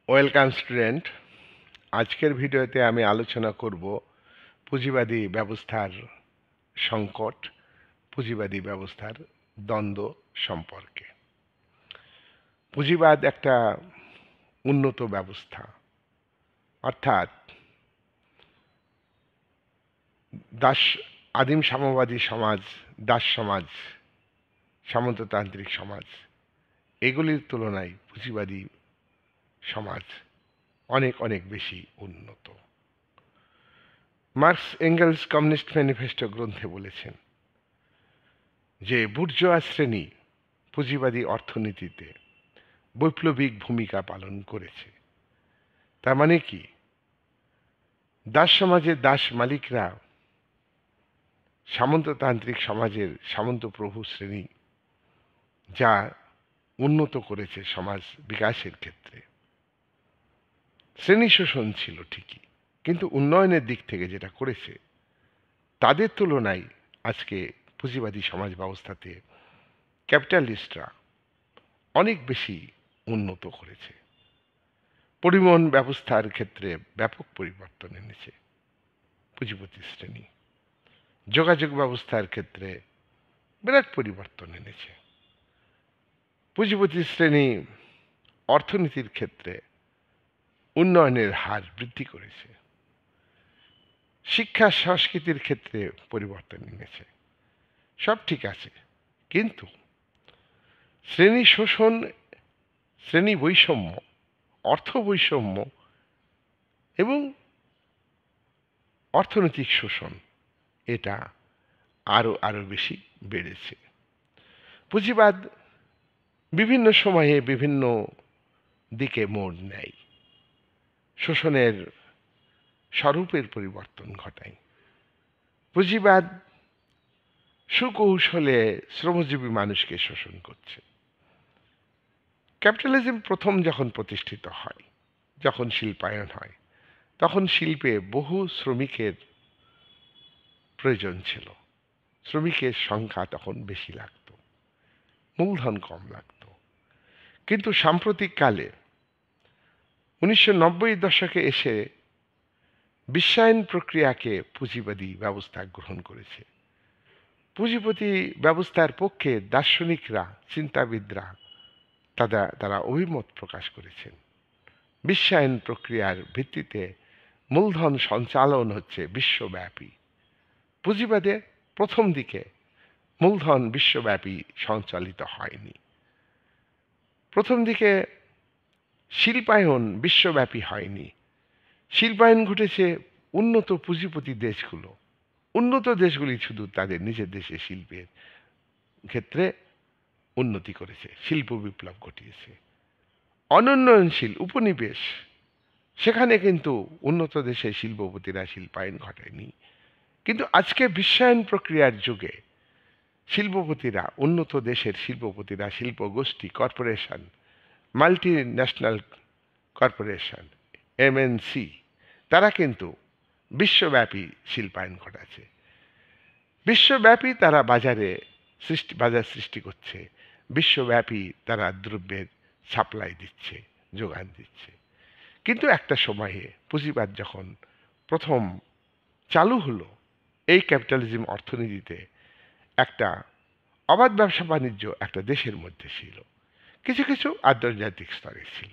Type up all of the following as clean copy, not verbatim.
Welcome student. আজকের ভিডিওতে আমি আলোচনা করব পুঁজিবাদী ব্যবস্থার সংকট, পুঁজিবাদী ব্যবস্থার দ্বন্দ্ব সম্পর্কে। পুঁজিবাদ একটা উন্নত ব্যবস্থা, অর্থাৎ দাস আদিম সাম্যবাদী সমাজ, দাস সমাজ, সামন্ততান্ত্রিক সমাজ, এগুলির তুলনায় পুঁজিবাদী সমাজ অনেক অনেক বেশি উন্নত। মার্কস এঙ্গেলস কমিউনিস্ট ম্যানিফেস্টো গ্রন্থে বলেছেন যে বুর্জোয়া শ্রেণী পুঁজিবাদী অর্থনীতিতে বৈপ্লবিক ভূমিকা পালন করেছে। তার মানে কি, দাস সমাজের দাস মালিকরা সামন্ততান্ত্রিক সমাজের সামন্ত প্রভু শ্রেণী যা উন্নত করেছে সমাজ বিকাশের ক্ষেত্রে। শ্রেণী শোষণ ছিল ঠিকই, কিন্তু উন্নয়নের দিক থেকে যেটা করেছে তাদের তুলনায় আজকে পুঁজিবাদী সমাজ ব্যবস্থাতে ক্যাপিটালিস্টরা অনেক বেশি উন্নত করেছে। পরিবহন ব্যবস্থার ক্ষেত্রে ব্যাপক পরিবর্তন এনেছে পুঁজিপতি শ্রেণী। যোগাযোগ ব্যবস্থার ক্ষেত্রে বিরাট পরিবর্তন এনেছে পুঁজিপতি শ্রেণী। অর্থনীতির ক্ষেত্রে উন্নয়নের হার বৃদ্ধি করেছে, শিক্ষা সংস্কৃতির ক্ষেত্রে পরিবর্তন এনেছে। সব ঠিক আছে, কিন্তু শ্রেণী শোষণ, শ্রেণী বৈষম্য, অর্থ বৈষম্য এবং অর্থনৈতিক শোষণ এটা আরো বেশি বেড়েছে। পুঁজিবাদ বিভিন্ন সময়ে বিভিন্ন দিকে মোড় নেয়, শোষণের স্বরূপের পরিবর্তন ঘটায়। পুঁজিবাদ সুকৌশলে শ্রমজীবী মানুষকে শোষণ করছে। ক্যাপিটালিজম প্রথম যখন প্রতিষ্ঠিত হয়, যখন শিল্পায়ন হয়, তখন শিল্পে বহু শ্রমিকের প্রয়োজন ছিল। শ্রমিকের সংখ্যা তখন বেশি লাগতো, মূলধন কম লাগতো। কিন্তু সাম্প্রতিক কালে 1990 দশকে এসে বিশ্বায়ন প্রক্রিয়াকে পুঁজিবাদী ব্যবস্থা গ্রহণ করেছে। পুঁজিপতি ব্যবস্থার পক্ষে দার্শনিকরা, চিন্তাবিদরা তারা অভিমত প্রকাশ করেছেন। বিশ্বায়ন প্রক্রিয়ার ভিত্তিতে মূলধন সঞ্চালন হচ্ছে বিশ্বব্যাপী। পুঁজিবাদে প্রথম দিকে মূলধন বিশ্বব্যাপী সঞ্চালিত হয়নি। প্রথম দিকে শিল্পায়ন বিশ্বব্যাপী হয়নি। শিল্পায়ন ঘটেছে উন্নত পুঁজিপতি দেশগুলো। উন্নত দেশগুলি শুধু তাদের নিজের দেশে শিল্পের ক্ষেত্রে উন্নতি করেছে, শিল্প বিপ্লব ঘটিয়েছে। অনুন্নয়নশীল উপনিবেশ, সেখানে কিন্তু উন্নত দেশের শিল্পপতিরা শিল্পায়ন ঘটায়নি। কিন্তু আজকে বিশ্বায়ন প্রক্রিয়ার যুগে শিল্পপতিরা, উন্নত দেশের শিল্পপতিরা, শিল্প গোষ্ঠী, corporation, multi national corporation, MNC, তারা কিন্তু বিশ্বব্যাপী শিল্পায়ন ঘটাচ্ছে। বিশ্বব্যাপী তারা বাজার সৃষ্টি করছে। বিশ্বব্যাপী তারা দ্রব্যের সাপ্লাই দিচ্ছে, যোগান দিচ্ছে। কিন্তু একটা সময়ে পুঁজিবাদ যখন প্রথম চালু হলো, এই ক্যাপিটালিজম অর্থনীতিতে একটা অবাধ ব্যবসা বাণিজ্য একটা দেশের মধ্যে ছিল, কিছু কিছু আন্তর্জাতিক স্তরে ছিল।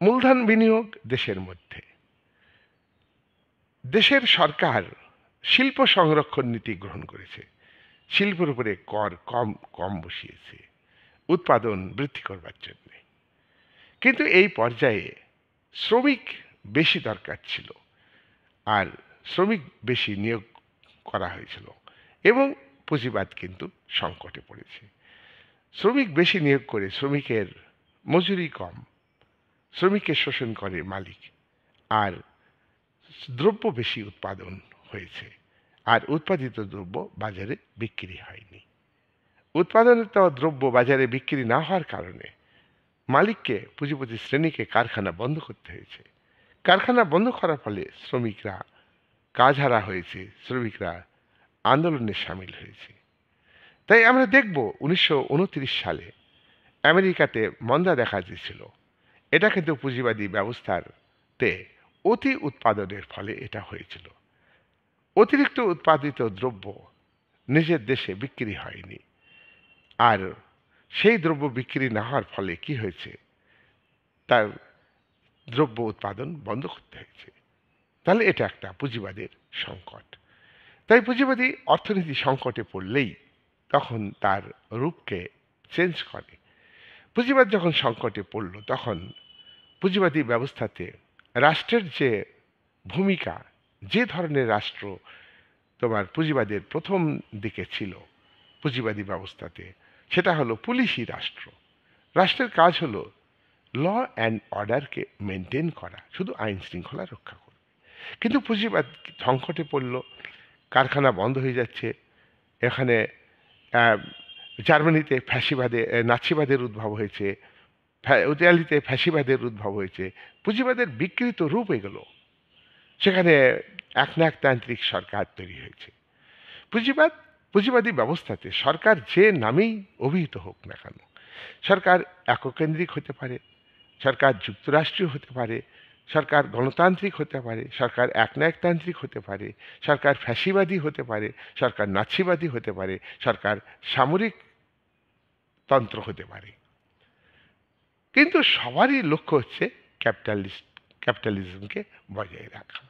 মূলধন বিনিয়োগ দেশের মধ্যে। দেশের সরকার শিল্প সংরক্ষণ নীতি গ্রহণ করেছে, শিল্পের উপরে কর কম কম বসিয়েছে উৎপাদন বৃদ্ধি করবার জন্য। কিন্তু এই পর্যায়ে শ্রমিক বেশি দরকার ছিল, আর শ্রমিক বেশি নিয়োগ করা হয়েছিল, এবং পুঁজিবাদ কিন্তু সংকটে পড়েছে। শ্রমিক বেশি নিয়োগ করে শ্রমিকের মজুরি কম, শ্রমিককে শোষণ করে মালিক, আর দ্রব্য বেশি উৎপাদন হয়েছে, আর উৎপাদিত দ্রব্য বাজারে বিক্রি হয়নি। উৎপাদনিত দ্রব্য বাজারে বিক্রি না হওয়ার কারণে মালিককে, পুঁজিপতি শ্রেণীকে কারখানা বন্ধ করতে হয়েছে। কারখানা বন্ধ করার ফলে শ্রমিকরা কাজ হারা হয়েছে, শ্রমিকরা আন্দোলনে সামিল হয়েছে। তাই আমরা দেখব 1929 সালে আমেরিকাতে মন্দা দেখা দিয়েছিল। এটা কিন্তু পুঁজিবাদী ব্যবস্থাতে অতি উৎপাদনের ফলে এটা হয়েছিল। অতিরিক্ত উৎপাদিত দ্রব্য নিজের দেশে বিক্রি হয়নি, আর সেই দ্রব্য বিক্রি না হওয়ার ফলে কি হয়েছে, তার দ্রব্য উৎপাদন বন্ধ করতে হয়েছে। তাহলে এটা একটা পুঁজিবাদের সংকট। তাই পুঁজিবাদী অর্থনীতি সংকটে পড়লেই তখন তার রূপকে চেঞ্জ করে। পুঁজিবাদ যখন সংকটে পড়ল, তখন পুঁজিবাদী ব্যবস্থাতে রাষ্ট্রের যে ভূমিকা, যে ধরনের রাষ্ট্র তোমার পুঁজিবাদের প্রথম দিকে ছিল পুঁজিবাদী ব্যবস্থাতে, সেটা হলো পুলিশি রাষ্ট্র। রাষ্ট্রের কাজ হলো ল অ্যান্ড অর্ডারকে মেনটেন করা, শুধু আইন শৃঙ্খলা রক্ষা করবে। কিন্তু পুঁজিবাদ সংকটে পড়ল, কারখানা বন্ধ হয়ে যাচ্ছে। এখানে জার্মানিতে নাৎসিবাদের উদ্ভব হয়েছে, ইতালিতে ফ্যাসিবাদের উদ্ভব হয়েছে। পুঁজিবাদের বিকৃত রূপ এগুলো। সেখানে একনায়কতান্ত্রিক সরকার তৈরি হয়েছে। পুঁজিবাদী ব্যবস্থাতে সরকার যে নামেই অভিহিত হোক না কেন, সরকার এককেন্দ্রিক হতে পারে, সরকার যুক্তরাষ্ট্রীয় হতে পারে, সরকার গণতান্ত্রিক হতে পারে, সরকার একনায়কতান্ত্রিক হতে পারে, সরকার ফ্যাসিবাদী হতে পারে, সরকার নাৎসিবাদী হতে পারে, সরকার সামরিক তন্ত্র হতে পারে। কিন্তু সবারই লক্ষ্য হচ্ছে ক্যাপিটালিজমকে বজায় রাখা।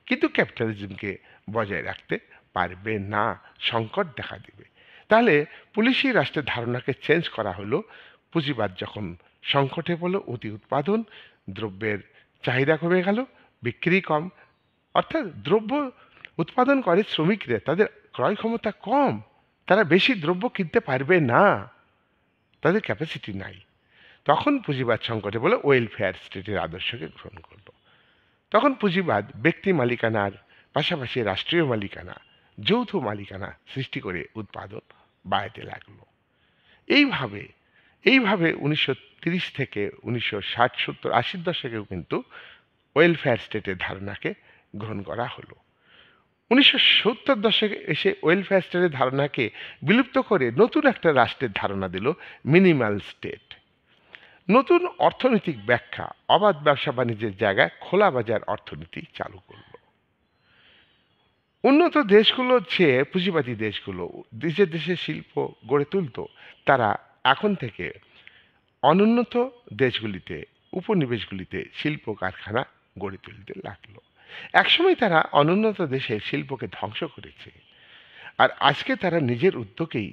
কিন্তু ক্যাপিটালিজমকে বজায় রাখতে পারবে না, সংকট দেখা দেবে। তাহলে পুলিশি রাষ্ট্রের ধারণাকে চেঞ্জ করা হলো। পুঁজিবাদ যখন সংকটে পড়ল, অতি উৎপাদন, দ্রব্যের চাহিদা কমে গেল, বিক্রি কম, অর্থাৎ দ্রব্য উৎপাদন করে শ্রমিকরা, তাদের ক্রয় ক্ষমতা কম, তারা বেশি দ্রব্য কিনতে পারবে না, তাদের ক্যাপাসিটি নাই। তখন পুঁজিবাদ সংকটে বলে ওয়েলফেয়ার স্টেটের আদর্শকে গ্রহণ করল। তখন পুঁজিবাদ ব্যক্তি মালিকানার পাশাপাশি রাষ্ট্রীয় মালিকানা, যৌথ মালিকানা সৃষ্টি করে উৎপাদন বাড়াতে লাগলো। এইভাবে 1930 থেকে 1960, 70, 80 দশকেও কিন্তু ওয়েলফেয়ার স্টেটের ধারণাকে গ্রহণ করা হলো। 1970 দশকে এসে ওয়েলফেয়ার স্টেটের ধারণাকে বিলুপ্ত করে নতুন একটা রাষ্ট্রের ধারণা দিল, মিনিমাল স্টেট। নতুন অর্থনৈতিক ব্যাখ্যা, অবাধ ব্যবসা বাণিজ্যের জায়গায় খোলা বাজার অর্থনীতি চালু করল। উন্নত দেশগুলো যে পুঁজিবাদী দেশগুলো নিজের দেশে শিল্প গড়ে তুলত, তারা এখন থেকে অনুন্নত দেশগুলিতে, উপনিবেশগুলিতে শিল্প কারখানা গড়ে তুলতে লাগলো। একসময় তারা অনুন্নত দেশের শিল্পকে ধ্বংস করেছে, আর আজকে তারা নিজের উদ্যোগেই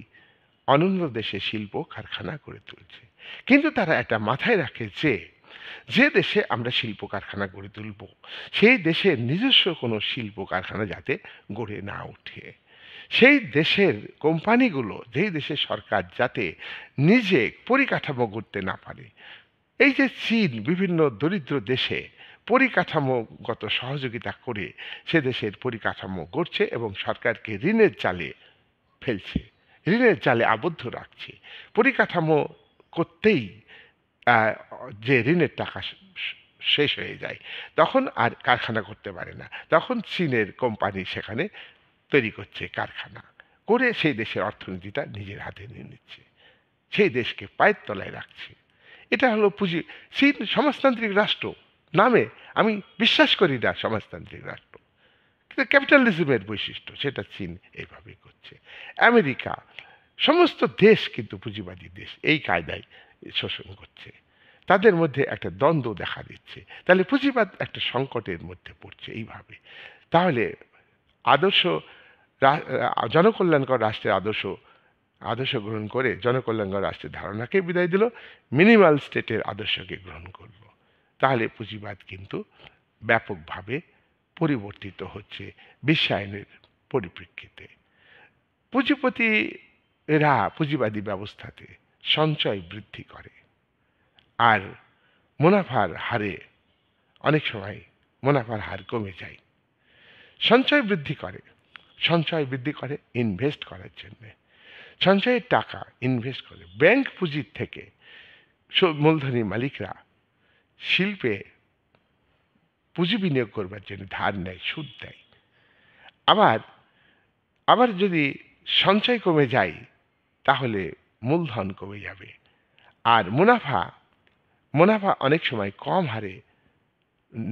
অনুন্নত দেশে শিল্প কারখানা গড়ে তুলছে। কিন্তু তারা এটা মাথায় রাখে যে দেশে আমরা শিল্প কারখানা গড়ে তুলব, সেই দেশের নিজস্ব কোনো শিল্প কারখানা যাতে গড়ে না ওঠে। সেই দেশের কোম্পানিগুলো, যেই দেশের সরকার যাতে নিজে পরিকাঠামো গড়তে না পারে। এই যে চীন বিভিন্ন দরিদ্র দেশে পরিকাঠামোগত সহযোগিতা করে সে দেশের পরিকাঠামো গড়ছে এবং সরকারকে ঋণের জালে ফেলছে, ঋণের জালে আবদ্ধ রাখছে। পরিকাঠামো করতেই যে ঋণের টাকা শেষ হয়ে যায়, তখন আর কারখানা করতে পারে না, তখন চীনের কোম্পানি সেখানে তৈরি করছে কারখানা করে, সেই দেশের অর্থনীতিটা নিজের হাতে নিয়ে নিচ্ছে, সেই দেশকে পায়ের তলায় রাখছে। এটা হলো চীন সমাজতান্ত্রিক রাষ্ট্র নামে, আমি বিশ্বাস করি না সমাজতান্ত্রিক রাষ্ট্র, কিন্তু ক্যাপিটালিজমের বৈশিষ্ট্য, সেটা চীন এইভাবেই করছে। আমেরিকা, সমস্ত দেশ কিন্তু পুঁজিবাদী দেশ, এই কায়দায় শোষণ করছে। তাদের মধ্যে একটা দ্বন্দ্ব দেখা দিচ্ছে। তাহলে পুঁজিবাদ একটা সংকটের মধ্যে পড়ছে এইভাবে। তাহলে আদর্শ জনকল্যাণকর রাষ্ট্রের আদর্শ গ্রহণ করে জনকল্যাণকর রাষ্ট্রের ধারণাকে বিদায় দিল, মিনিমাল স্টেটের আদর্শকে গ্রহণ করল। তাহলে পুঁজিবাদ কিন্তু ব্যাপকভাবে পরিবর্তিত হচ্ছে বিশ্বায়নের পরিপ্রেক্ষিতে। পুঁজিপতিরা পুঁজিবাদী ব্যবস্থাতে সঞ্চয় বৃদ্ধি করে, আর মুনাফার হারে অনেক সময় মুনাফার হার কমে যায়। সঞ্চয় বৃদ্ধি করে ইনভেস্ট করার জন্য, সঞ্চয়ের টাকা ইনভেস্ট করে ব্যাংক পুঁজির থেকে মূলধনী মালিকরা শিল্পে পুঁজি বিনিয়োগ করবার জন্য ধার নেয়, সুদ দেয়। আবার যদি সঞ্চয় কমে যায়, তাহলে মূলধন কমে যাবে, আর মুনাফা মুনাফা অনেক সময় কম হারে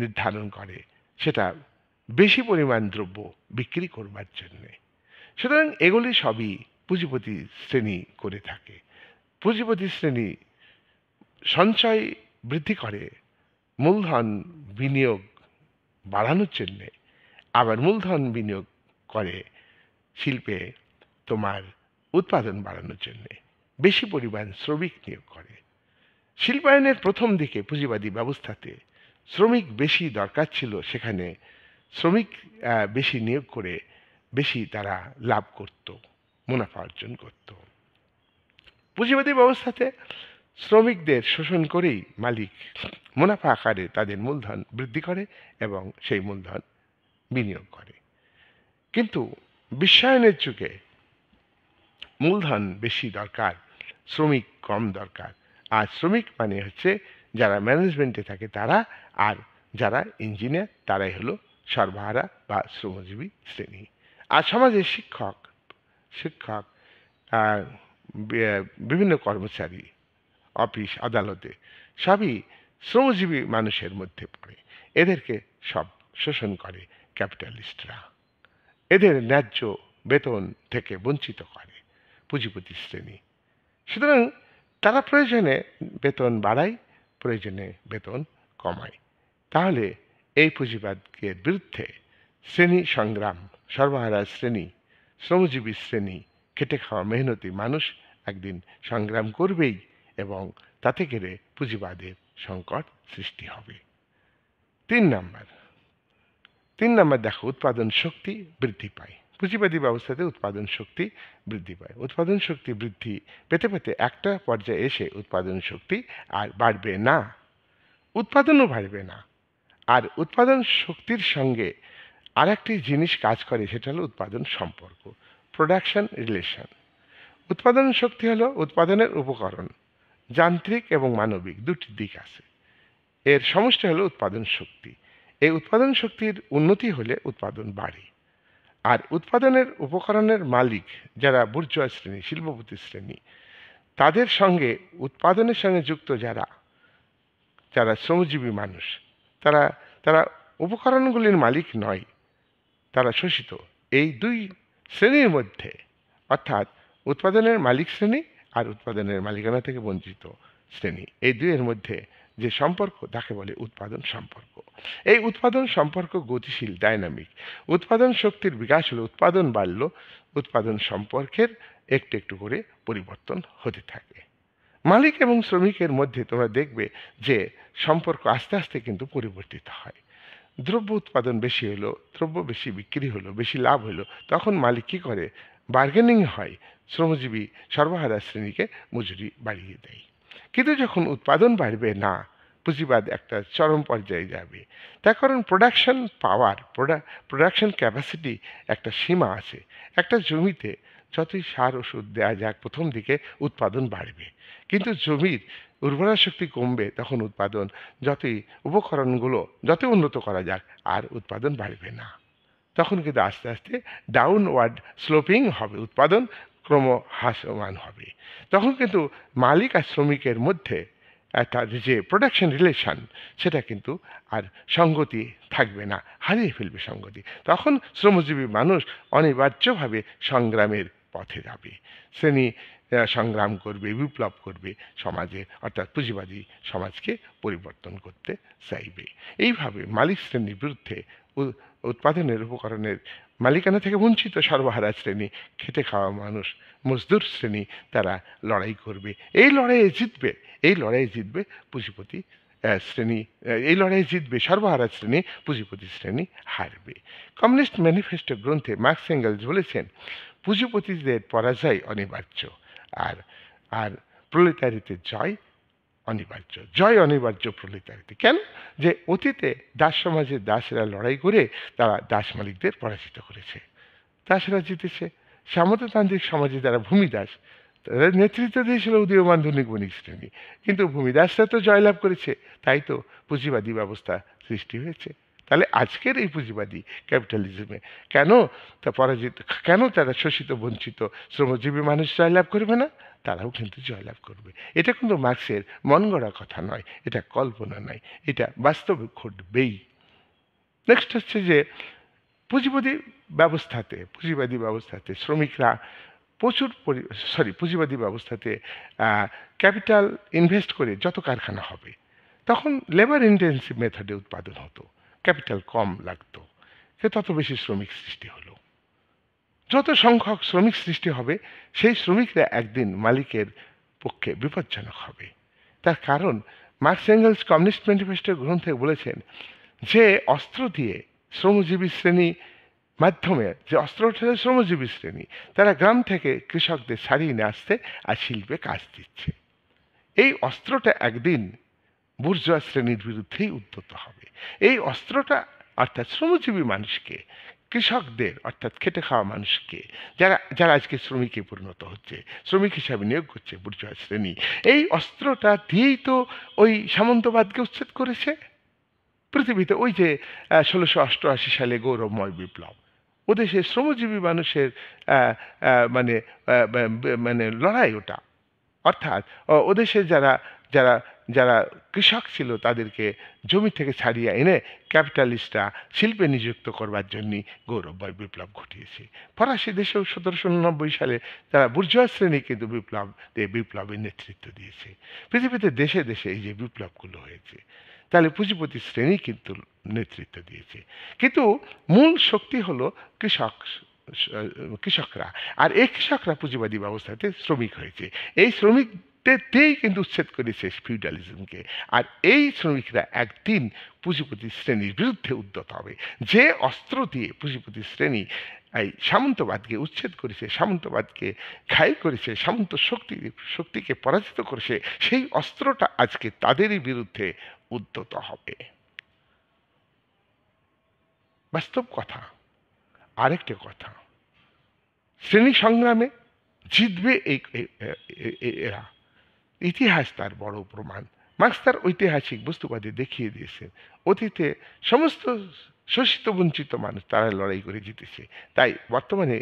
নির্ধারণ করে, সেটা বেশি পরিমাণ দ্রব্য বিক্রি করবার জন্যে। সুতরাং এগুলি সবই পুঁজিপতি শ্রেণী করে থাকে। পুঁজিপতি শ্রেণী সঞ্চয় বৃদ্ধি করে মূলধন বিনিয়োগ বাড়ানোর জন্যে, আবার মূলধন বিনিয়োগ করে শিল্পে তোমার উৎপাদন বাড়ানোর জন্যে, বেশি পরিমাণ শ্রমিক নিয়োগ করে। শিল্পায়নের প্রথম দিকে পুঁজিবাদী ব্যবস্থাতে শ্রমিক বেশি দরকার ছিল, সেখানে শ্রমিক বেশি নিয়োগ করে বেশি তারা লাভ করত, মুনাফা অর্জন করত। পুঁজিবাদী ব্যবস্থাতে শ্রমিকদের শোষণ করেই মালিক মুনাফা আকারে তাদের মূলধন বৃদ্ধি করে এবং সেই মূলধন বিনিয়োগ করে। কিন্তু বিশ্বায়নের যুগে মূলধন বেশি দরকার, শ্রমিক কম দরকার। আর শ্রমিক মানে হচ্ছে যারা ম্যানেজমেন্টে থাকে তারা, আর যারা ইঞ্জিনিয়ার তারাই হলো সর্বহারা বা শ্রমজীবী শ্রেণী। আর সমাজের শিক্ষক শিক্ষক বিভিন্ন কর্মচারী, অফিস আদালতে সবই শ্রমজীবী মানুষের মধ্যে পড়ে। এদেরকে সব শোষণ করে ক্যাপিটালিস্টরা, এদের ন্যায্য বেতন থেকে বঞ্চিত করে পুঁজিপতি শ্রেণী। সুতরাং তারা প্রয়োজনে বেতন বাড়ায়, প্রয়োজনে বেতন কমায়। তাহলে এই পুঁজিবাদের বিরুদ্ধে শ্রেণী সংগ্রাম, সর্বহারা শ্রেণী, শ্রমজীবী শ্রেণী, খেটে খাওয়া মেহনতি মানুষ একদিন সংগ্রাম করবেই এবং তাতে করে পুঁজিবাদের সংকট সৃষ্টি হবে। 3 নম্বর দেখো, উৎপাদন শক্তি বৃদ্ধি পায়। পুঁজিবাদী ব্যবস্থাতে উৎপাদন শক্তি বৃদ্ধি পায়। উৎপাদন শক্তি বৃদ্ধি পেতে পেতে একটা পর্যায়ে এসে উৎপাদন শক্তি আর বাড়বে না, উৎপাদনও বাড়বে না। আর উৎপাদন শক্তির সঙ্গে আর একটি জিনিস কাজ করে, সেটা হলো উৎপাদন সম্পর্ক, প্রোডাকশন রিলেশন। উৎপাদন শক্তি হলো উৎপাদনের উপকরণ, যান্ত্রিক এবং মানবিক দুটি দিক আছে, এর সমষ্টি হলো উৎপাদন শক্তি। এই উৎপাদন শক্তির উন্নতি হলে উৎপাদন বাড়ে। আর উৎপাদনের উপকরণের মালিক যারা বুর্জোয়া শ্রেণী, শিল্পপতি শ্রেণী, তাদের সঙ্গে উৎপাদনের সঙ্গে যুক্ত যারা যারা শ্রমজীবী মানুষ, তারা তারা উপকরণগুলির মালিক নয়, তারা শোষিত। এই দুই শ্রেণীর মধ্যে, অর্থাৎ উৎপাদনের মালিক শ্রেণী আর উৎপাদনের মালিকানা থেকে বঞ্চিত শ্রেণী, এই দুইয়ের মধ্যে যে সম্পর্ক তাকে বলে উৎপাদন সম্পর্ক। এই উৎপাদন সম্পর্ক গতিশীল, ডাইনামিক। উৎপাদন শক্তির বিকাশ হলো উৎপাদন বাড়ল, উৎপাদন সম্পর্কের একটু একটু করে পরিবর্তন হতে থাকে। মালিক এবং শ্রমিকের মধ্যে তোমরা দেখবে যে সম্পর্ক আস্তে আস্তে কিন্তু পরিবর্তিত হয়। দ্রব্য উৎপাদন বেশি হলো, দ্রব্য বেশি বিক্রি হলো, বেশি লাভ হলো, তখন মালিক কী করে, বার্গেনিং হয়, শ্রমজীবী সর্বহারা শ্রেণীকে মজুরি বাড়িয়ে দেয়। কিন্তু যখন উৎপাদন বাড়বে না, পুঁজিবাদ একটা চরম পর্যায়ে যাবে। তার কারণ প্রোডাকশন পাওয়ার, প্রোডাকশন ক্যাপাসিটি একটা সীমা আছে। একটা জমিতে যতই সার ওষুধ দেওয়া যাক প্রথম দিকে উৎপাদন বাড়বে, কিন্তু জমির উর্বরা শক্তি কমবে, তখন উৎপাদন যতই উপকরণগুলো যত উন্নত করা যাক আর উৎপাদন বাড়বে না। তখন কিন্তু আস্তে আস্তে ডাউনওয়ার্ড স্লোপিং হবে, উৎপাদন ক্রম হ্রাসমান হবে। তখন কিন্তু মালিক আর শ্রমিকের মধ্যে তার যে প্রোডাকশন রিলেশন, সেটা কিন্তু আর সঙ্গতি থাকবে না, হারিয়ে ফেলবে সঙ্গতি। তখন শ্রমজীবী মানুষ অনিবার্যভাবে সংগ্রামের পথে যাবে, শ্রেণী সংগ্রাম করবে, বিপ্লব করবে সমাজে, অর্থাৎ পুঁজিবাদী সমাজকে পরিবর্তন করতে চাইবে। এইভাবে মালিক শ্রেণীর বিরুদ্ধে উৎপাদনের উপকরণের মালিকানা থেকে বঞ্চিত সর্বহারা শ্রেণী, খেটে খাওয়া মানুষ, মজদুর শ্রেণী, তারা লড়াই করবে। এই লড়াইয়ে জিতবে, এই লড়াইয়ে জিতবে পুঁজিপতি শ্রেণী, এই লড়াইয়ে জিতবে সর্বহারা শ্রেণী, পুঁজিপতি শ্রেণী হারবে। কমিউনিস্ট ম্যানিফেস্টো গ্রন্থে মার্কস এঙ্গেলস বলেছেন, পুঁজিপতিদের পরাজয় অনিবার্য, আর আর প্রলেতারিতের জয় অনিবার্য। জয় অনিবার্য প্রলেতারিতে। কেন? যে অতীতে দাস সমাজের দাসেরা লড়াই করে তারা দাস মালিকদের পরাজিত করেছে, দাসেরা জিতেছে। সামন্ততান্ত্রিক সমাজে যারা ভূমিদাস, তাদের নেতৃত্ব দিয়েছিল উদীয়মান ধনিক বণিক শ্রেণী, কিন্তু ভূমিদাসরা তো জয়লাভ করেছে, তাই তো পুঁজিবাদী ব্যবস্থা সৃষ্টি হয়েছে। তাহলে আজকের এই পুঁজিবাদী ক্যাপিটালিজমে কেন তা পরাজিত, কেন তারা শোষিত বঞ্চিত শ্রমজীবী মানুষ জয়লাভ করবে না? তারাও কিন্তু জয়লাভ করবে। এটা কিন্তু মার্ক্সের মন গড়া কথা নয়, এটা কল্পনা নয়, এটা বাস্তবে ঘটবেই। নেক্সট হচ্ছে যে পুঁজিবাদী ব্যবস্থাতে শ্রমিকরা প্রচুর পুঁজিবাদী ব্যবস্থাতে ক্যাপিটাল ইনভেস্ট করে যত কারখানা হবে তখন লেবার ইন্টেন্সিভ মেথডে উৎপাদন হতো, ক্যাপিটাল কম লাগতো, সে তত বেশি শ্রমিক সৃষ্টি হলো। যত সংখ্যক শ্রমিক সৃষ্টি হবে সেই শ্রমিকরা একদিন মালিকের পক্ষে বিপজ্জনক হবে। তার কারণ মার্কস এঙ্গেলস কমিউনিস্ট ম্যানিফেস্টো গ্রন্থে বলেছেন যে অস্ত্র দিয়ে শ্রমজীবী শ্রেণী মাধ্যমে যে অস্ত্র ওঠে শ্রমজীবী শ্রেণী, তারা গ্রাম থেকে কৃষকদের ছাড়িয়ে নিয়ে আসতে আর শিল্পে কাজ দিচ্ছে। এই অস্ত্রটা একদিন বুর্জোয়া শ্রেণীর বিরুদ্ধেই উদ্যত হবে। এই অস্ত্রটা অর্থাৎ শ্রমজীবী মানুষকে, কৃষকদের অর্থাৎ খেটে খাওয়া মানুষকে, যারা যারা আজকে শ্রমিকে পরিণত হচ্ছে, শ্রমিক হিসাবে নিয়োগ করছে বুর্জোয়া শ্রেণী, এই অস্ত্রটা দিয়েই তো ওই সামন্তবাদকে উচ্ছেদ করেছে পৃথিবীতে। ওই যে 1688 সালে গৌরবময় বিপ্লব, ওদেশে শ্রমজীবী মানুষের মানে মানে লড়াই ওটা। অর্থাৎ ওদেশে যারা যারা যারা কৃষক ছিল তাদেরকে জমি থেকে ছাড়িয়ে এনে ক্যাপিটালিস্টরা শিল্পে নিযুক্ত করবার জন্যই গৌরবময় বিপ্লব ঘটিয়েছে। ফরাসি দেশেও 1789 সালে তারা বুর্জোয়া শ্রেণী কিন্তু বিপ্লবের নেতৃত্ব দিয়েছে। পৃথিবীতে দেশে দেশে এই যে বিপ্লবগুলো হয়েছে, তাহলে পুঁজিপতি শ্রেণী কিন্তু নেতৃত্ব দিয়েছে, কিন্তু মূল শক্তি হলো কৃষকরা। আর এই কৃষকরা পুঁজিবাদী ব্যবস্থাতে শ্রমিক হয়েছে। এই শ্রমিকদেরই কিন্তু উচ্ছেদ করেছে ফিউডালিজমকে। আর এই শ্রমিকরা একদিন পুঁজিপতি শ্রেণীর বিরুদ্ধে উদ্যত হবে। যে অস্ত্র দিয়ে পুঁজিপতি শ্রেণী এই সামন্তবাদকে উচ্ছেদ করেছে, সামন্তবাদকে ঘায়েল করেছে, সামন্ত শক্তিকে পরাজিত করেছে, সেই অস্ত্রটা আজকে তাদেরই বিরুদ্ধে উদ্যত হবে। বাস্তব কথা। আরেকটা কথা, শ্রেণী সংগ্রামে জিতবে এরা, ইতিহাস তার বড় প্রমাণ। মার্ক্স তার ঐতিহাসিক বস্তুবাদী দেখিয়ে দিয়েছেন অতীতে সমস্ত শোষিত বঞ্চিত মানুষ তারা লড়াই করে জিতেছে। তাই বর্তমানে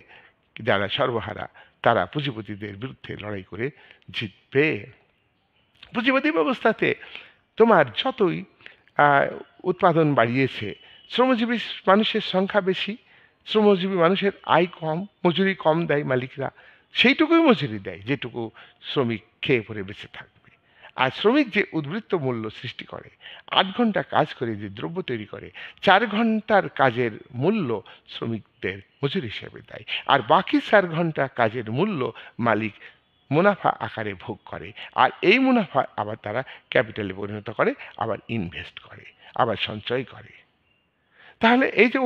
যারা সর্বহারা তারা পুঁজিপতিদের বিরুদ্ধে লড়াই করে জিতবে। পুঁজিবাদী ব্যবস্থাতে তোমার যতই উৎপাদন বাড়িয়েছে, শ্রমজীবী মানুষের সংখ্যা বেশি, শ্রমজীবী মানুষের আয় কম, মজুরি কম দেয় মালিকরা, সেইটুকুই মজুরি দেয় যেটুকু শ্রমিক খেয়ে পরে বেঁচে থাকবে। আর শ্রমিক যে উদ্বৃত্ত মূল্য সৃষ্টি করে, 8 ঘন্টা কাজ করে যে দ্রব্য তৈরি করে, 4 ঘন্টার কাজের মূল্য শ্রমিকদের মজুরি হিসেবে দেয়, আর বাকি 4 ঘন্টা কাজের মূল্য মালিক মুনাফা আকারে ভোগ করে। আর এই মুনাফা আবার তারা ক্যাপিটালে পরিণত করে, আবার ইনভেস্ট করে, আবার সঞ্চয় করে। তাহলে এই যে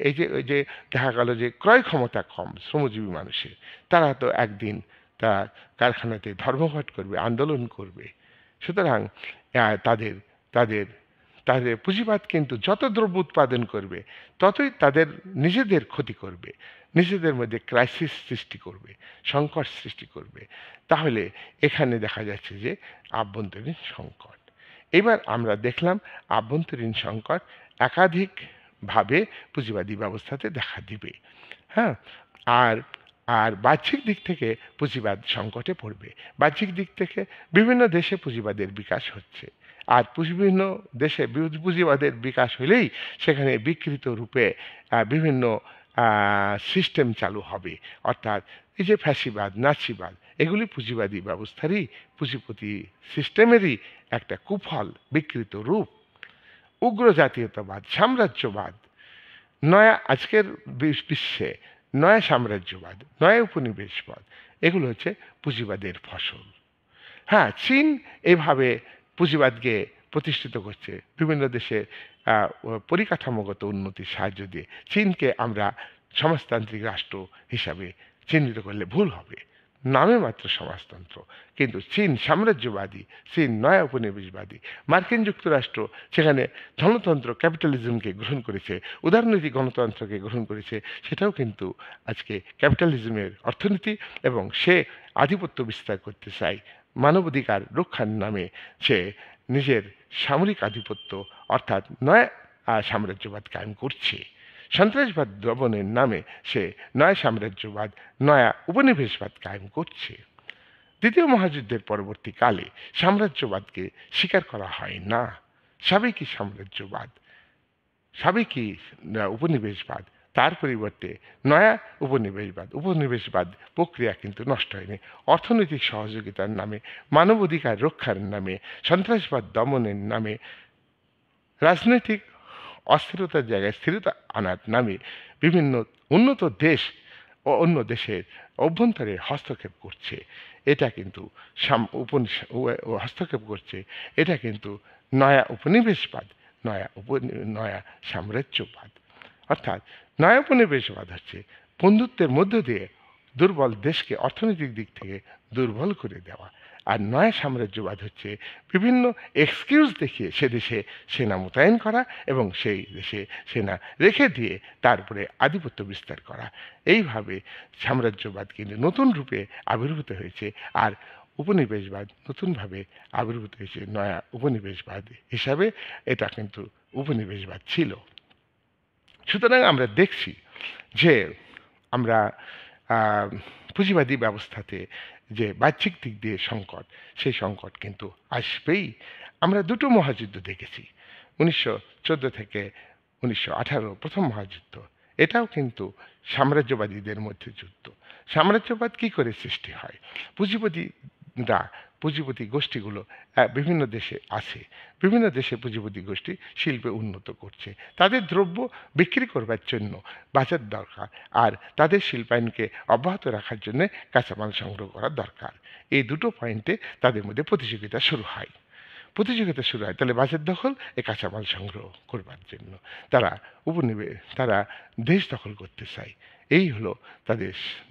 এই যে দেখা গেল যে ক্রয় ক্ষমতা কম শ্রমজীবী মানুষের, তারা তো একদিন তারা কারখানাতে ধর্মঘট করবে, আন্দোলন করবে। সুতরাং তাদের তাদের তাদের পুঁজিবাদ কিন্তু যত দ্রব্য উৎপাদন করবে ততই তাদের নিজেদের ক্ষতি করবে, নিজেদের মধ্যে ক্রাইসিস সৃষ্টি করবে, সংকট সৃষ্টি করবে। তাহলে এখানে দেখা যাচ্ছে যে আভ্যন্তরীণ সংকট। এবার আমরা দেখলাম আভ্যন্তরীণ সংকট একাধিকভাবে পুঁজিবাদী ব্যবস্থাতে দেখা দিবে। হ্যাঁ, আর আর বাহ্যিক দিক থেকে পুঁজিবাদ সংকটে পড়বে। বাহ্যিক দিক থেকে বিভিন্ন দেশে পুঁজিবাদের বিকাশ হচ্ছে, আর বিভিন্ন দেশে পুঁজিবাদের বিকাশ হলেই সেখানে বিকৃত রূপে বিভিন্ন সিস্টেম চালু হবে। অর্থাৎ এই যে ফ্যাসিবাদ, নাৎসিবাদ, এগুলি পুঁজিবাদী ব্যবস্থারই, পুঁজিপতি সিস্টেমেরই একটা কুফল, বিকৃত রূপ। উগ্র জাতীয়তাবাদ, সাম্রাজ্যবাদ, নয়া আজকের বিশ্বে নয়া সাম্রাজ্যবাদ, নয়া উপনিবেশবাদ, এগুলো হচ্ছে পুঁজিবাদের ফসল। হ্যাঁ, চীন এভাবে পুঁজিবাদকে প্রতিষ্ঠিত করছে বিভিন্ন দেশে পরিকাঠামোগত উন্নতির সাহায্য দিয়ে। চীনকে আমরা সমাজতান্ত্রিক রাষ্ট্র হিসাবে চিহ্নিত করলে ভুল হবে, নামে মাত্র সমাজতন্ত্র, কিন্তু চীন সাম্রাজ্যবাদী, চীন নয়া উপনিবেশবাদী। মার্কিন যুক্তরাষ্ট্র সেখানে ধনতন্ত্র ক্যাপিটালিজমকে গ্রহণ করেছে, উদারনৈতিক গণতন্ত্রকে গ্রহণ করেছে, সেটাও কিন্তু আজকে ক্যাপিটালিজমের অর্থনীতি, এবং সে আধিপত্য বিস্তার করতে চায় মানবাধিকার রক্ষার নামে। সে নিজের সামরিক আধিপত্য অর্থাৎ নয়া সাম্রাজ্যবাদ কায়েম করছে। সন্ত্রাসবাদ দমনের নামে সে নয়া সাম্রাজ্যবাদ, নয়া উপনিবেশবাদ কায়েম করছে। দ্বিতীয় মহাযুদ্ধের পরবর্তীকালে সাম্রাজ্যবাদকে স্বীকার করা হয় না। সাবেকি সাম্রাজ্যবাদ, সাবেকি উপনিবেশবাদ, তার পরিবর্তে নয়া উপনিবেশবাদ প্রক্রিয়া কিন্তু নষ্ট হয়নি। অর্থনৈতিক সহযোগিতার নামে, মানবাধিকার রক্ষার নামে, সন্ত্রাসবাদ দমনের নামে, রাজনৈতিক অস্থিরতার জায়গায় স্থিরতা আনার নামে বিভিন্ন উন্নত দেশ ও অন্য দেশের অভ্যন্তরে হস্তক্ষেপ করছে। এটা কিন্তু হস্তক্ষেপ করছে, এটা কিন্তু নয়া উপনিবেশবাদ, নয়া সাম্রাজ্যবাদ। অর্থাৎ নয়া উপনিবেশবাদ হচ্ছে বন্ধুত্বের মধ্য দিয়ে দুর্বল দেশকে অর্থনৈতিক দিক থেকে দুর্বল করে দেওয়া। আর নয়া সাম্রাজ্যবাদ হচ্ছে বিভিন্ন এক্সকিউজ দেখিয়ে সে দেশে সেনা মোতায়েন করা এবং সেই দেশে সেনা রেখে দিয়ে তারপরে আধিপত্য বিস্তার করা। এইভাবে সাম্রাজ্যবাদ কিন্তু নতুন রূপে আবির্ভূত হয়েছে, আর উপনিবেশবাদ নতুনভাবে আবির্ভূত হয়েছে নয়া উপনিবেশবাদ হিসাবে। এটা কিন্তু উপনিবেশবাদ ছিল। সুতরাং আমরা দেখছি যে আমরা পুঁজিবাদী ব্যবস্থাতে যে বাহ্যিক দিক দিয়ে সংকট, সেই সংকট কিন্তু আসবেই। আমরা দুটো মহাযুদ্ধ দেখেছি, 1914 থেকে 1918 প্রথম মহাযুদ্ধ। এটাও কিন্তু সাম্রাজ্যবাদীদের মধ্যে যুদ্ধ। সাম্রাজ্যবাদ কি করে সৃষ্টি হয়? পুঁজিপতি গোষ্ঠীগুলো বিভিন্ন দেশে আছে, বিভিন্ন দেশে পুঁজিপতি গোষ্ঠী শিল্পে উন্নত করছে, তাদের দ্রব্য বিক্রি করবার জন্য বাজার দরকার, আর তাদের শিল্পায়নকে অব্যাহত রাখার জন্য কাঁচামাল সংগ্রহ করা দরকার। এই দুটো পয়েন্টে তাদের মধ্যে প্রতিযোগিতা শুরু হয়। তাহলে বাজার দখল, এ কাঁচামাল সংগ্রহ করবার জন্য তারা দেশ দখল করতে চায়। এই হলো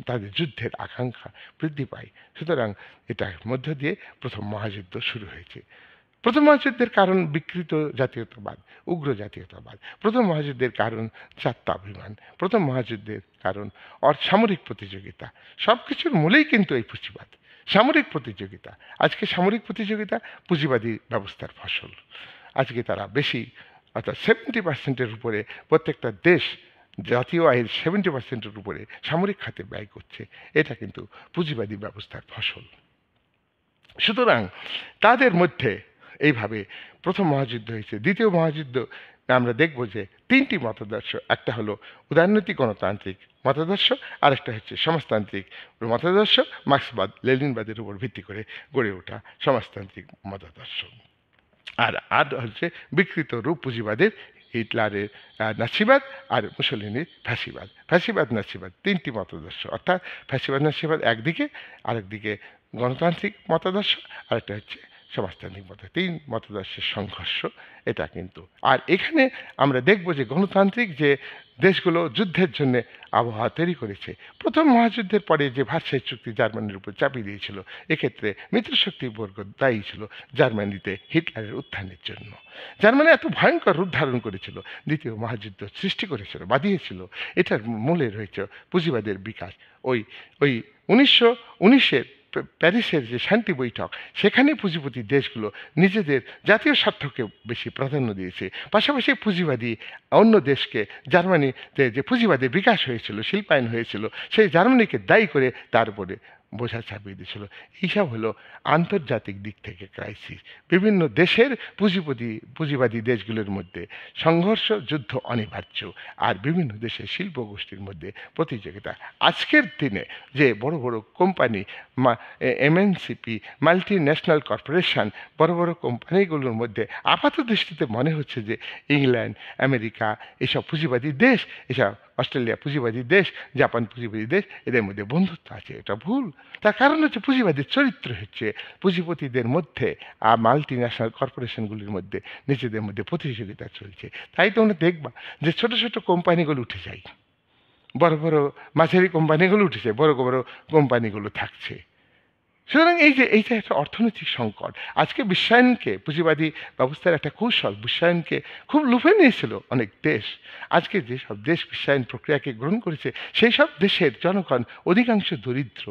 তাদের যুদ্ধের আকাঙ্ক্ষা বৃদ্ধি পায়। সুতরাং এটার মধ্য দিয়ে প্রথম মহাযুদ্ধ শুরু হয়েছে। প্রথম মহাযুদ্ধের কারণ বিকৃত জাতীয়তাবাদ, উগ্র জাতীয়তাবাদ। প্রথম মহাযুদ্ধের কারণ জাত্যাভিমান। প্রথম মহাযুদ্ধের কারণ সামরিক প্রতিযোগিতা। সব কিছুর মূলেই কিন্তু এই পুঁজিবাদ, সামরিক প্রতিযোগিতা। আজকে সামরিক প্রতিযোগিতা পুঁজিবাদী ব্যবস্থার ফসল। আজকে তারা বেশি, অর্থাৎ 70% উপরে প্রত্যেকটা দেশ জাতীয় আয়ের 70% উপরে সামরিক খাতে ব্যয় করছে। এটা কিন্তু পুঁজিবাদী ব্যবস্থার ফসল। সুতরাং তাদের মধ্যে এইভাবে প্রথম মহাযুদ্ধ হয়েছে। দ্বিতীয় মহাযুদ্ধ আমরা দেখব যে তিনটি মতাদর্শ, একটা হলো উদারনৈতিক গণতান্ত্রিক মতাদর্শ, আরেকটা হচ্ছে সমাজতান্ত্রিক মতাদর্শ, মার্ক্সবাদ লেনিনবাদের উপর ভিত্তি করে গড়ে ওঠা সমাজতান্ত্রিক মতাদর্শ। আর হচ্ছে বিকৃত রূপ পুঁজিবাদের, হিটলারের নাৎসিবাদ আর মুসলিনির ফ্যাসিবাদ নাৎসিবাদ, তিনটি মতাদর্শ। অর্থাৎ ফ্যাসিবাদ নাৎসিবাদ একদিকে, আরেকদিকে গণতান্ত্রিক মতাদর্শ, আরেকটা হচ্ছে সমাজতান্ত্রিক তিন মতাদর্শের সংঘর্ষ এটা কিন্তু। আর এখানে আমরা দেখব যে গণতান্ত্রিক যে দেশগুলো যুদ্ধের জন্য আবহাওয়া তৈরি করেছে। প্রথম মহাযুদ্ধের পরে যে ভার্সাই চুক্তি জার্মানির উপর চাপিয়ে দিয়েছিল, এক্ষেত্রে মিত্রশক্তিবর্গ দায়ী ছিল জার্মানিতে হিটলারের উত্থানের জন্য। জার্মানি এত ভয়ঙ্কর রূপ ধারণ করেছিল, দ্বিতীয় মহাযুদ্ধ সৃষ্টি করেছিল, বাঁধিয়েছিল। এটার মূলে রয়েছে পুঁজিবাদের বিকাশ। ওই 1919-এর প্যারিসের যে শান্তি বৈঠক, সেখানে পুঁজিপতি দেশগুলো নিজেদের জাতীয় স্বার্থকে বেশি প্রাধান্য দিয়েছে। পাশাপাশি পুঁজিবাদী অন্য দেশকে, জার্মানিতে যে পুঁজিবাদের বিকাশ হয়েছিল, শিল্পায়ন হয়েছিল, সেই জার্মানিকে দায়ী করে তার উপরে বোঝা চাপিয়ে দিয়েছিল। এইসব হলো আন্তর্জাতিক দিক থেকে ক্রাইসিস। বিভিন্ন দেশের পুঁজিবাদী দেশগুলোর মধ্যে সংঘর্ষ, যুদ্ধ অনিবার্য, আর বিভিন্ন দেশের শিল্প গোষ্ঠীর মধ্যে প্রতিযোগিতা। আজকের দিনে যে বড় বড় কোম্পানি, এমএনসিপি, মাল্টি ন্যাশনাল কর্পোরেশন, বড় বড় কোম্পানিগুলোর মধ্যে আপাত দৃষ্টিতে মনে হচ্ছে যে ইংল্যান্ড, আমেরিকা এসব পুঁজিবাদী দেশ, এসব অস্ট্রেলিয়া পুঁজিবাদী দেশ, জাপান পুঁজিবাদী দেশ, এদের মধ্যে বন্ধুত্ব আছে। এটা ভুল। তার কারণ হচ্ছে পুঁজিবাদের চরিত্র হচ্ছে পুঁজিপতিদের মধ্যে আর মাল্টি ন্যাশনাল কর্পোরেশনগুলির মধ্যে নিজেদের মধ্যে প্রতিযোগিতা চলছে। তাই তোমরা দেখবা যে ছোট ছোট কোম্পানিগুলো উঠে যায়, বড় বড় মাঝারি কোম্পানিগুলো উঠে যায়, বড় বড় কোম্পানিগুলো থাকছে। সুতরাং এইটা একটা অর্থনৈতিক সংকট। আজকে বিশ্বায়নকে, পুঁজিবাদী ব্যবস্থার একটা কৌশল, বিশ্বায়নকে খুব লুফে নিয়েছিল অনেক দেশ। আজকে যেসব দেশ বিশ্বায়ন প্রক্রিয়াকে গ্রহণ করেছে, সেই সব দেশের জনগণ অধিকাংশ দরিদ্র,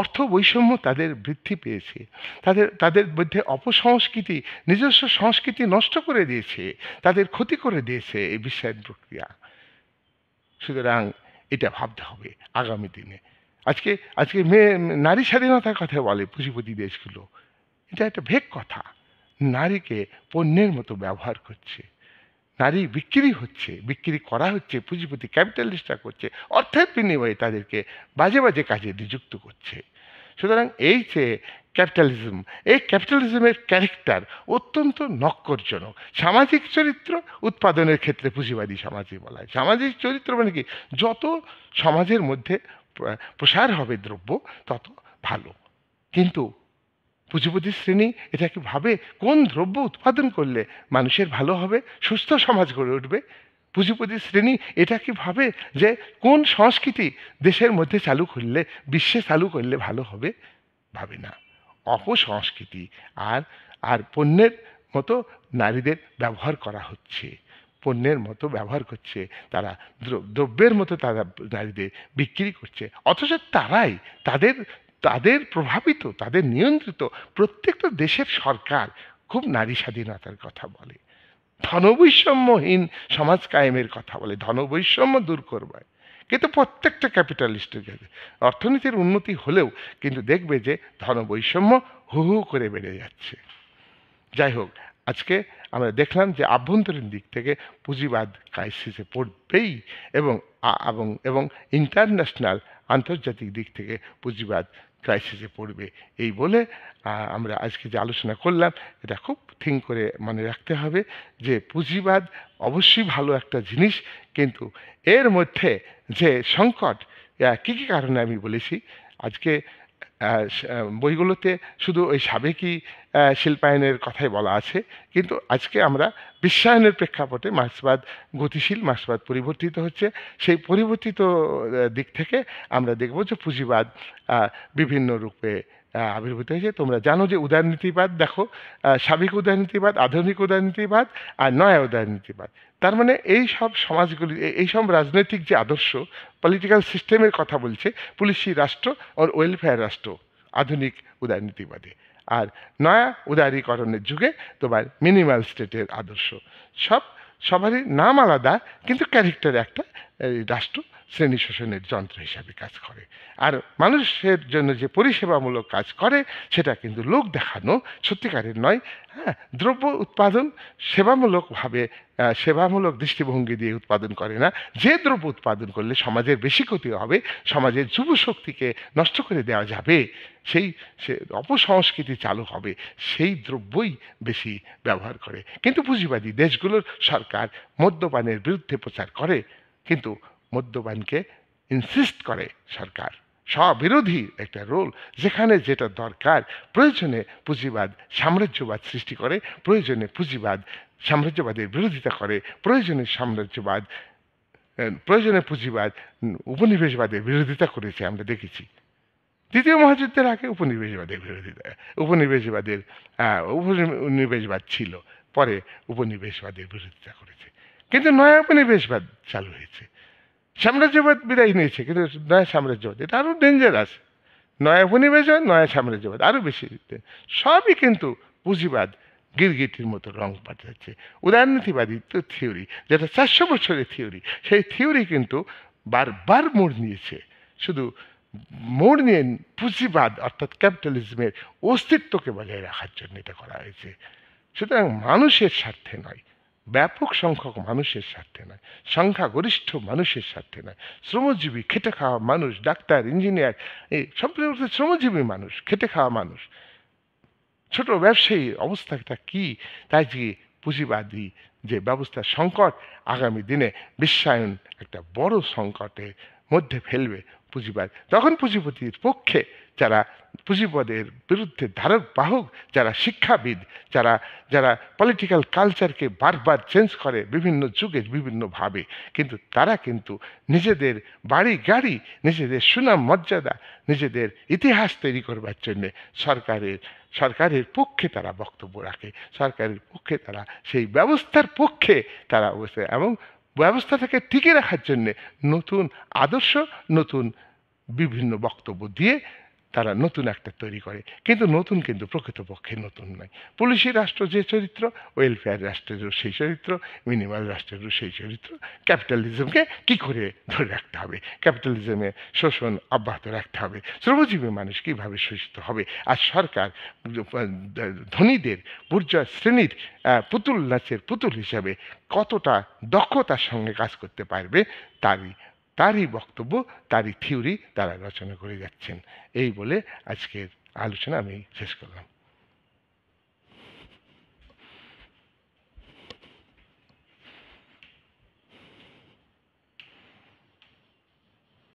অর্থ বৈষম্য তাদের বৃদ্ধি পেয়েছে, তাদের তাদের মধ্যে অপসংস্কৃতি, নিজস্ব সংস্কৃতি নষ্ট করে দিয়েছে, তাদের ক্ষতি করে দিয়েছে এই বিশ্বায়ন প্রক্রিয়া। সুতরাং এটা ভাবতে হবে আগামী দিনে। আজকে আজকে নারী স্বাধীনতার কথা বলে পুঁজিপতি দেশগুলো, এটা একটা ভেক কথা। নারীকে পণ্যের মতো ব্যবহার করছে, নারী বিক্রি হচ্ছে, বিক্রি করা হচ্ছে, পুঁজিপতি ক্যাপিটালিস্টরা করছে, অর্থের বিনিময়ে তাদেরকে বাজে বাজে কাজে নিযুক্ত করছে। সুতরাং এই যে ক্যাপিটালিজম, এই ক্যাপিটালিজমের ক্যারেক্টার অত্যন্ত নক্করজনক। সামাজিক চরিত্র উৎপাদনের ক্ষেত্রে পুঁজিবাদী সমাজে বলা হয়। সামাজিক চরিত্র মানে কি, যত সমাজের মধ্যে প্রসার হবে দ্রব্য তত ভালো। কিন্তু পুঁজিপতি শ্রেণী এটাকে ভাবে কোন দ্রব্য উৎপাদন করলে মানুষের ভালো হবে, সুস্থ সমাজ গড়ে উঠবে। পুঁজিপতি শ্রেণী এটা কি ভাবে যে কোন সংস্কৃতি দেশের মধ্যে চালু করলে, বিশ্বে চালু করলে ভালো হবে, ভাবে না। অপসংস্কৃতি আর আর পণ্যের মতো নারীদের ব্যবহার করা হচ্ছে, পণ্যের মতো ব্যবহার করছে তারা, দ্রব্যের মতো তারা নারীদের বিক্রি করছে। অথচ তারাই তাদের তাদের প্রভাবিত, তাদের নিয়ন্ত্রিত প্রত্যেকটা দেশের সরকার খুব নারী স্বাধীনতার কথা বলে, ধনবৈষম্যহীন সমাজ কায়েমের কথা বলে, ধনবৈষম্য দূর করবে। কিন্তু প্রত্যেকটা ক্যাপিটালিস্টের কাছে অর্থনীতির উন্নতি হলেও কিন্তু দেখবে যে ধনবৈষম্য হু হু করে বেড়ে যাচ্ছে। যাই হোক, আজকে আমরা দেখলাম যে আভ্যন্তরীণ দিক থেকে পুঁজিবাদ ক্রাইসিসে পড়বেই, এবং এবং এবং ইন্টারন্যাশনাল আন্তর্জাতিক দিক থেকে পুঁজিবাদ ক্রাইসিসে পড়বে। এই বলে আমরা আজকে যে আলোচনা করলাম এটা খুব থিঙ্ক করে মনে রাখতে হবে যে পুঁজিবাদ অবশ্যই ভালো একটা জিনিস, কিন্তু এর মধ্যে যে সংকট, কী কী কারণে আমি বলেছি আজকে বইগুলোতে শুধু ওই সাবেকি শিল্পায়নের কথাই বলা আছে, কিন্তু আজকে আমরা বিশ্বায়নের প্রেক্ষাপটে মার্ক্সবাদ গতিশীল, মার্ক্সবাদ পরিবর্তিত হচ্ছে। সেই পরিবর্তিত দিক থেকে আমরা দেখব যে পুঁজিবাদ বিভিন্ন রূপে আবির্ভূত হয়েছে। তোমরা জানো যে উদারনীতিবাদ, দেখো সাবেক উদারনীতিবাদ, আধুনিক উদারনীতিবাদ আর নয়া উদারনীতিবাদ। তার মানে এই সব সমাজগুলি, এই সব রাজনৈতিক যে আদর্শ, পলিটিক্যাল সিস্টেমের কথা বলছে, পুলিশি রাষ্ট্র আর ওয়েলফেয়ার রাষ্ট্র আধুনিক উদারনীতিবাদে। আর নয়া উদারীকরণের যুগে তোমার মিনিমাল স্টেটের আদর্শ। সবারই নাম আলাদা, কিন্তু ক্যারেক্টার একটা, রাষ্ট্র শ্রেণী শোষণের যন্ত্র হিসাবে কাজ করে। আর মানুষের জন্য যে পরিষেবামূলক কাজ করে সেটা কিন্তু লোক দেখানো, সত্যিকারের নয়। হ্যাঁ, দ্রব্য উৎপাদন সেবামূলকভাবে, সেবামূলক দৃষ্টিভঙ্গি দিয়ে উৎপাদন করে না। যে দ্রব্য উৎপাদন করলে সমাজের বেশি ক্ষতি হবে, সমাজের যুব শক্তিকে নষ্ট করে দেওয়া যাবে, সে অপসংস্কৃতি চালু হবে, সেই দ্রব্যই বেশি ব্যবহার করে। কিন্তু পুঁজিবাদী দেশগুলোর সরকার মদ্যপানের বিরুদ্ধে প্রচার করে, কিন্তু মদ্যপানকে ইনসিস্ট করে সরকার, স্ববিরোধী একটা রোল। যেখানে যেটা দরকার, প্রয়োজনে পুঁজিবাদ সাম্রাজ্যবাদ সৃষ্টি করে, প্রয়োজনে পুঁজিবাদ সাম্রাজ্যবাদের বিরোধিতা করে, প্রয়োজনে পুঁজিবাদ উপনিবেশবাদের বিরোধিতা করেছে, আমরা দেখেছি। দ্বিতীয় মহাযুদ্ধের আগে উপনিবেশবাদের বিরোধিতা, উপনিবেশবাদ ছিল, পরে উপনিবেশবাদের বিরোধিতা করেছে। কিন্তু নয়া উপনিবেশবাদ চালু হয়েছে, সাম্রাজ্যবাদ বিদায় নিয়েছে, কিন্তু নয়া সাম্রাজ্যবাদ এটা আরও ডেঞ্জারাস। নয়া উপনিবেশবাদ, নয়া সাম্রাজ্যবাদ আরও বেশি, সবই কিন্তু পুঁজিবাদ গিরগিটির মতো রং পাঠাচ্ছে। উদারনীতিবাদী তো থিওরি, যেটা 400 বছরের থিওরি, সেই থিওরি কিন্তু বারবার মোড় নিয়েছে। শুধু মোড় নিয়ে পুঁজিবাদ অর্থাৎ ক্যাপিটালিজমের অস্তিত্বকে বজায় রাখার জন্য এটা করা হয়েছে। সুতরাং মানুষের স্বার্থে নয়, ব্যাপক সংখ্যক মানুষের স্বার্থে নয়, সংখ্যাগরিষ্ঠ মানুষের স্বার্থে নয়, শ্রমজীবী খেটে খাওয়া মানুষ, ডাক্তার, ইঞ্জিনিয়ার, এই সম্পূর্ণ শ্রমজীবী মানুষ, খেটে খাওয়া মানুষ, ছোট ব্যবসায়ী অবস্থাটা কি, তাই যে পুঁজিবাদী যে ব্যবস্থার সংকট আগামী দিনে বিশ্বায়ন একটা বড় সংকটের মধ্যে ফেলবে পুঁজিবাদ। তখন পুঁজিপতির পক্ষে যারা, পুঁজিবাদের বিরুদ্ধে ধারক বাহক যারা শিক্ষাবিদ, যারা যারা পলিটিক্যাল কালচারকে বারবার চেঞ্জ করে বিভিন্ন যুগে বিভিন্নভাবে, কিন্তু তারা কিন্তু নিজেদের বাড়ি গাড়ি, নিজেদের সুনাম মর্যাদা, নিজেদের ইতিহাস তৈরি করবার জন্যে সরকারের পক্ষে তারা বক্তব্য রাখে, সরকারের পক্ষে তারা সেই ব্যবস্থার পক্ষে তারা অবশ্যই, এবং ব্যবস্থাটাকে টিকে রাখার জন্যে নতুন আদর্শ, নতুন বিভিন্ন বক্তব্য দিয়ে তারা নতুন একটা তৈরি করে, কিন্তু নতুন কিন্তু প্রকৃতপক্ষে নতুন নয়। পুলিশি রাষ্ট্র যে চরিত্র, ওয়েলফেয়ার রাষ্ট্রেরও সেই চরিত্র, মিনিমাল রাষ্ট্রেরও সেই চরিত্র। ক্যাপিটালিজমকে কি করে ধরে রাখতে হবে, ক্যাপিটালিজমে শোষণ অব্যাহত রাখতে হবে, শ্রমজীবী মানুষ কীভাবে শোষিত হবে, আর সরকার ধনীদের বুর্জোয়া শ্রেণীর পুতুল নাচের পুতুল হিসাবে কতটা দক্ষতার সঙ্গে কাজ করতে পারবে, তারই বক্তব্য, তারই থিওরি তারা রচনা করে যাচ্ছেন। এই বলে আজকের আলোচনা আমি শেষ করলাম।